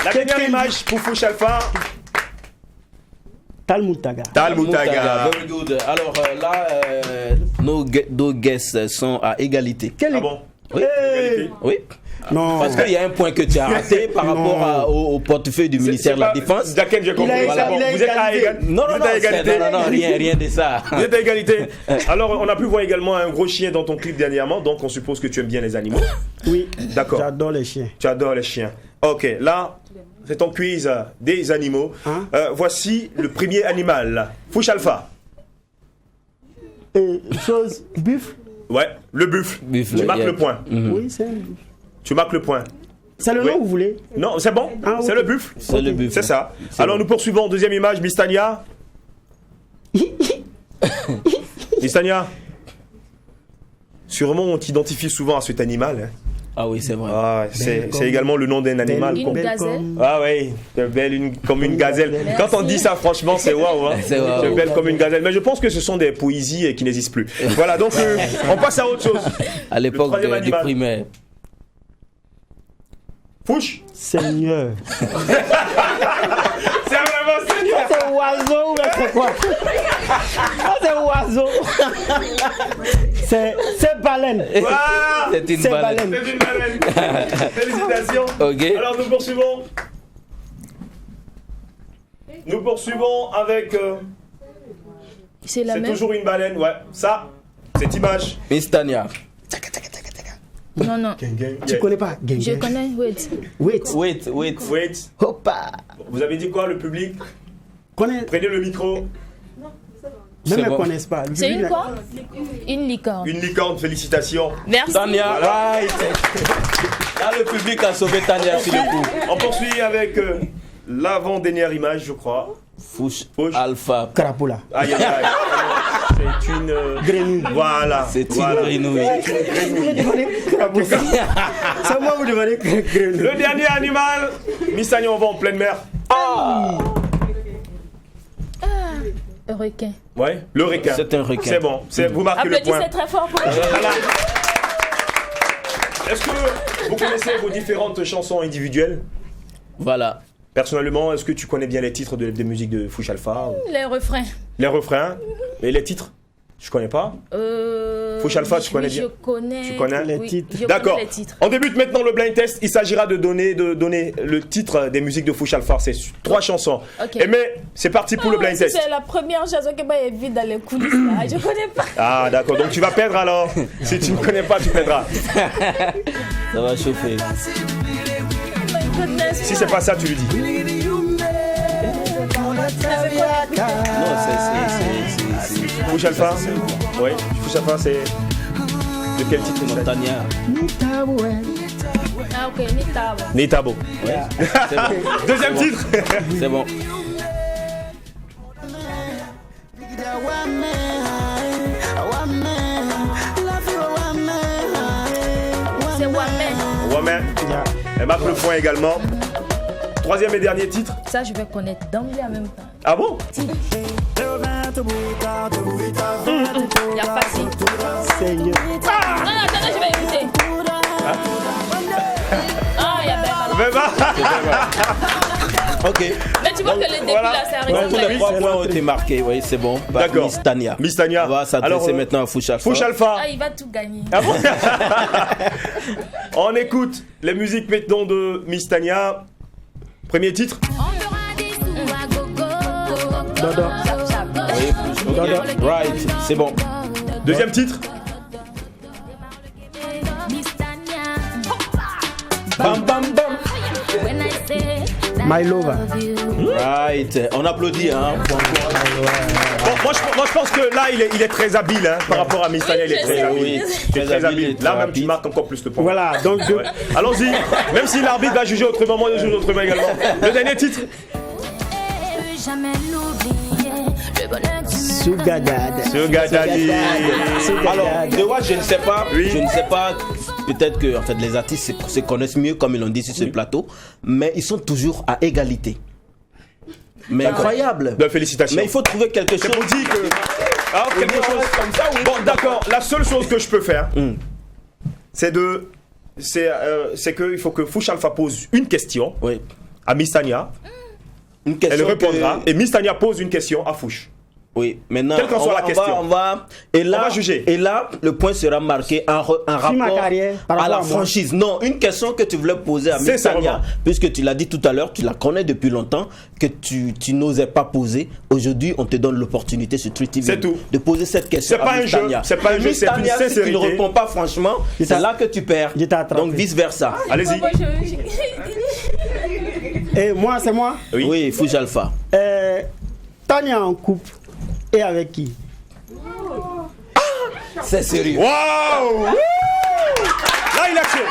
La dernière image pour Fouch Alpha. Talmoutaga. Talmoutaga. Very good. Alors là, nos guests sont à égalité. Ah bon? Oui. Égalité. Oui. Non. Parce qu'il y a un point que tu as raté par rapport au portefeuille du ministère de la Défense. Jacques, j'ai compris. Il a Bon, vous êtes à égalité. Non, Vous êtes à égalité. rien de ça. Vous êtes à égalité. Alors, on a pu voir également un gros chien dans ton clip dernièrement, donc on suppose que tu aimes bien les animaux. Oui. D'accord. J'adore les chiens. Tu adores les chiens. Ok, là, c'est ton quiz des animaux. Hein? Voici le premier animal. Fouch Alpha. Et chose, buffle. Ouais, le buffle. Buffle, Tu marques yeah. le point. Oui, c'est un buffle. Tu marques le point. C'est le Oui. nom que vous voulez? Non, c'est bon. Ah, C'est ok. le buffle. C'est le buffle. C'est ça. C'est Alors, bon. nous poursuivons. Deuxième image, Miss Tania. Miss Tania. Sûrement, on t'identifie souvent à cet animal. Hein. Ah oui, c'est vrai. Ah, c'est également le nom d'un animal. Une gazelle. Ah oui, belle comme une gazelle. Merci. Quand on dit ça, franchement, c'est waouh. Hein. C'est waouh. Belle comme une gazelle. Mais je pense que ce sont des poésies qui n'existent plus. Voilà, donc on passe à autre chose. À l'époque du primaire. Fouche. Seigneur. C'est vraiment Seigneur. C'est oiseau ou c'est quoi? C'est oiseau. C'est baleine. Voilà. C'est une baleine. C'est une baleine. Félicitations. Ok. Alors nous poursuivons. Nous poursuivons avec. C'est la C'est même. toujours une baleine, ouais. Ça, cette image. Miss Tania. Non, non. Tu connais pas? Je connais, wait. Wait. Wait. Hoppa. Vous avez dit quoi, le public? Connais. Prenez le micro. Même ils ne bon. connaissent pas. C'est une quoi? Une licorne. Une licorne, félicitations. Merci. Tania, right. Là, le public a sauvé Tania sur le coup. On poursuit avec l'avant-dernière image, je crois. Fouche Fouche. Alpha. Carapola. Aïe, aïe, aïe. C'est une grenouille. Voilà. C'est une grenouille. C'est moi vous demandez grenouille. Le dernier animal. Miss Tania, on va en pleine mer. Un requin. Ouais, le requin. C'est un requin. C'est bon. Vous marquez le point. Applaudissez très fort pour Voilà. Est-ce que vous connaissez vos différentes chansons individuelles? Voilà. Personnellement, est-ce que tu connais bien les titres des musiques de Fouche Alpha? les refrains. Les refrains? Et les titres? Je connais pas. Fouche Alpha, tu connais bien? Je connais. Tu connais les titres? D'accord. Les titres. On débute maintenant le blind test. Il s'agira de donner le titre des musiques de Fouche Alpha. C'est 3 chansons. Ok. Et mais c'est parti pour le blind test. C'est la première chanson qui m'a vue dans les coulisses. Là. Je connais pas. Ah d'accord. Donc tu vas perdre alors. Si tu ne connais pas, tu perdras. Ça va chauffer. Si c'est pas ça, tu lui dis. Non, c'est Fouche Alpha. Oui. Fouche Alpha, c'est de quel titre? non, Tania. Ah ok, Nitabo. Nitabo. C'est bon. Deuxième titre. C'est bon. C'est Wame. Woman. Elle marque le point également. Troisième et dernier titre. Ça, je vais connaître d'emblée en même temps. Ah bon? Il y a facile. Seigneur. Non, attendez, je vais éviter. Ah, il y a Beba. Beba. Ok. Mais tu vois que le début là, c'est arrêté. Donc, les 3 points ont été marqués. Oui, c'est bon. Par D'accord. Miss Tania. Miss Tania. On va s'adresser Alors, maintenant à Fouche Alpha. Fouche Alpha. Ah, il va tout gagner. Ah bon? On écoute les musiques maintenant de Miss Tania. Premier titre. Dodo. Oui, Dodo. Right, c'est bon. Deuxième titre. Bam, bam, bam. My Lover. Right. On applaudit, hein. Bon, moi je pense que là il est très habile hein, par rapport à Miss Tania. Il est très habile. Oui, Il est très habile. Là même tu rapide. marques encore plus de points. Voilà, donc Ouais. Allons-y. Même si l'arbitre va juger autrement, moi je juge autrement également. Le dernier titre. Sugar Dad. Sugar Daddy. Alors, de what, je ne sais pas. Oui. Je ne sais pas. Peut-être que en fait, les artistes se connaissent mieux, comme ils l'ont dit sur ce plateau, mais ils sont toujours à égalité. Mais incroyable. Ben, félicitations. Mais il faut trouver quelque chose. C'est pour dire que. Ah, quelque chose comme ça, oui. Bon, d'accord. La seule chose que je peux faire, c'est qu'il faut que Fouche Alpha pose une question Oui. à Miss Tania. Une question. Elle répondra. Et Miss Tania pose une question à Fouche. Oui, maintenant, Quelle qu'en soit la question. on va, et là, On va juger. Et là, le point sera marqué un rapport ma carrière, par à rapport la à moi. franchise. Non, une question que tu voulais poser à Miss Sincèrement. Tania, puisque tu l'as dit tout à l'heure, tu la connais depuis longtemps, que tu n'osais pas poser. Aujourd'hui, on te donne l'opportunité sur True TV C'est tout. de poser cette question C'est à pas un Miss jeu, Tania. c'est pas un Et jeu, Miss c'est une Tania, si tu ne sincérité. réponds pas franchement, c'est là que tu perds. Je t'ai attrapé. Donc vice versa. Allez-y. Et moi, c'est moi. Oui. Oui, Fouche Alpha. Tania en couple. Et avec qui? C'est sérieux. Waouh! Là, il a chaud.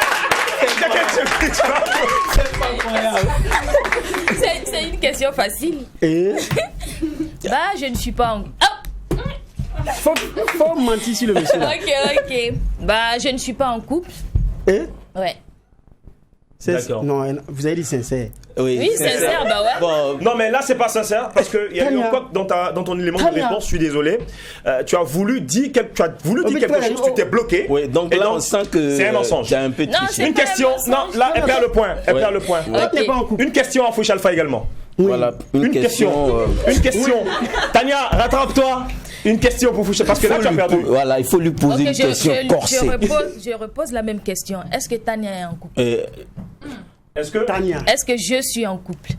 C'est une question facile. Et Bah, je ne suis pas en. faut mentir sur le monsieur là. Ok. Bah, je ne suis pas en couple. Et Ouais. D'accord. Non, vous avez dit sincère. Oui, sincère, bah ouais. Bon, non, mais là, c'est pas sincère parce qu'il y a eu un quoi dans ton élément de réponse. Je suis désolé. Tu as voulu dire quelque chose, tu t'es bloqué. Oui, donc là, on sent que c'est un mensonge. C'est un peu triché. Une question. Non, là, elle perd le point. Elle perd le point. Okay. Une question à Fouch Alpha également. Oui. Voilà, une question. Une question. Tania, rattrape-toi. Une question pour Fouch parce que là, tu as perdu. Voilà, il faut lui poser une question corsée. Je repose la même question. Est-ce que Tania est en couple? Est-ce que je suis en couple?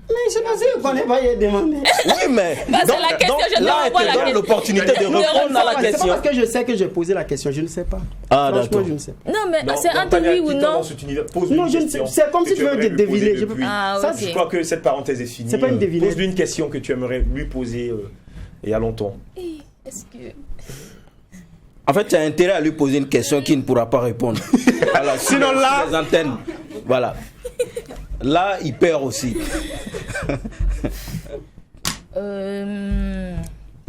Mais je pensais qu'on n'est pas y demander. Oui, mais c'est la question, je là, elle te donne l'opportunité de répondre à la question. C'est pas parce que je sais que j'ai posé la question, je ne sais pas. Ah, d'accord. Je ne sais pas. Non, mais c'est entre oui ou non? Non, je ne sais. C'est comme si tu veux deviner. Je crois que cette parenthèse est finie. C'est pas une devinette. Pose-lui une question que tu aimerais lui poser il y a longtemps. Est-ce que... En fait, tu as intérêt à lui poser une question qu'il ne pourra pas répondre. Voilà, sinon là... les antennes. Voilà. Là, il perd aussi.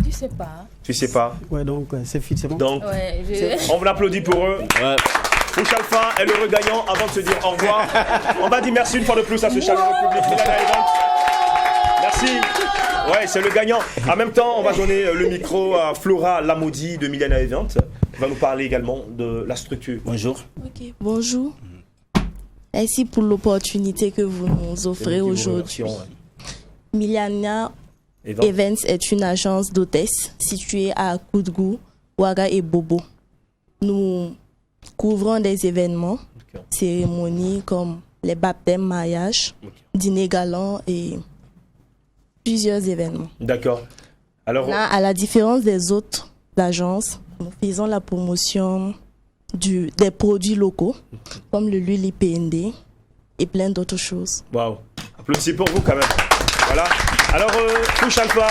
Tu sais pas. Tu sais pas. Ouais, donc c'est bon. Donc, ouais, on vous l'applaudit pour eux. Ouais. Fouch Alpha est l'heureux gagnant. Avant de se dire au revoir, on va dire merci une fois de plus à ce chaleureux public. Merci. Ouais, c'est le gagnant. En même temps, on va donner le micro à Flora Lamodi de Millennium Event. Elle va nous parler également de la structure. Bonjour. Ok, bonjour. Merci pour l'opportunité que vous nous offrez aujourd'hui. Millennium Events est une agence d'hôtesse située à Koudgou, Ouaga et Bobo. Nous couvrons des événements, cérémonies comme les baptêmes, mariages, dîners galants et plusieurs événements. D'accord. Alors, là, à la différence des autres agences, nous faisons la promotion des produits locaux, comme le Luli PND et plein d'autres choses. Waouh. Applaudissements pour vous quand même. Voilà. Alors, Fouch Alpha,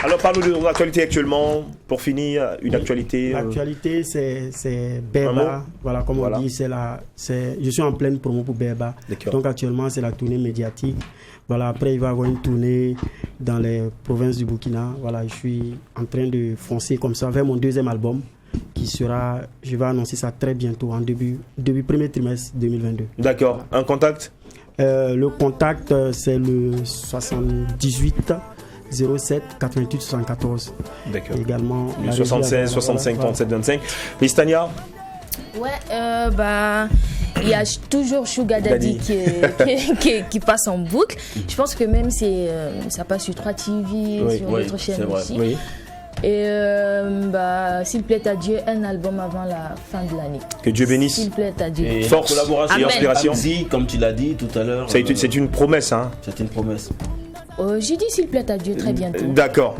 alors parle-nous de l'actualité actuellement. Pour finir, une actualité. L'actualité, c'est Berba. Voilà, comme on dit, je suis en pleine promo pour Berba. Donc actuellement, c'est la tournée médiatique. Voilà, après, il va y avoir une tournée dans les provinces du Burkina. Voilà, je suis en train de foncer comme ça vers mon deuxième album qui sera, je vais annoncer ça très bientôt, en début premier trimestre 2022. D'accord. Un contact? Le contact, c'est le 78 07 88 74. D'accord. Également, le 76 65 37 25. Listania? Ouais, il y a toujours Sugar Daddy qui passe en boucle. Je pense que même ça passe sur 3 TV, sur d'autres chaînes aussi. Oui. Et s'il plaît à Dieu, un album avant la fin de l'année. Que Dieu bénisse. S'il plaît à Dieu. Et force, collaboration et inspiration. Comme tu l'as dit tout à l'heure. C'est une promesse, hein. C'est une promesse. J'ai dit s'il plaît à Dieu très bientôt. D'accord.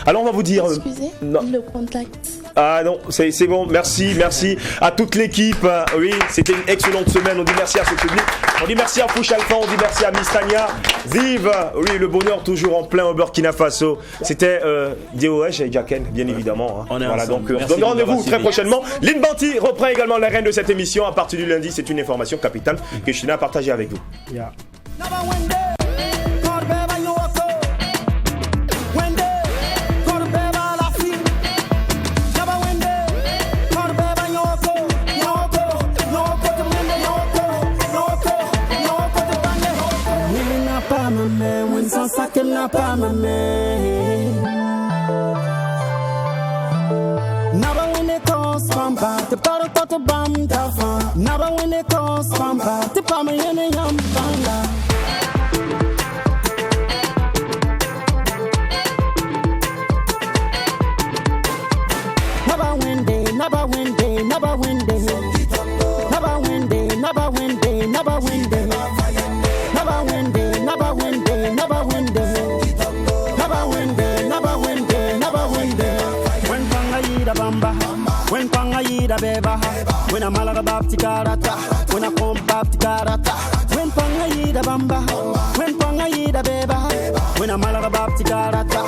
Alors on va vous dire. Excusez, le contact. Ah non, c'est bon. Merci à toute l'équipe. Oui, c'était une excellente semaine. On dit merci à ce public. On dit merci à Fouch Alpha. On dit merci à Miss Tania. Vive, oui, le bonheur toujours en plein au Burkina Faso. C'était DOH et Jacken, bien évidemment. Hein. Voilà, donc on donne rendez-vous très prochainement. Lynn Banti reprend également la reine de cette émission. À partir du lundi, c'est une information capitale que je tenais à partager avec vous. Yeah. Never when it comes from back, the bottle got the bomb tough. Never when it comes from back, the bomb in a yum banga. Never win day, never win day, never win day. Never win day, never win day, never win day. Never win day, never win day, never win day. Never win day, never win day, never win day. When Panga Yida Bamba, when Panga Yida Beba, when I'm Malaga Bapti Karata, when I come Bapti Karata, when Panga Yida Bamba, when Panga Yida Beba, when I'm Malaga Bapti Karata.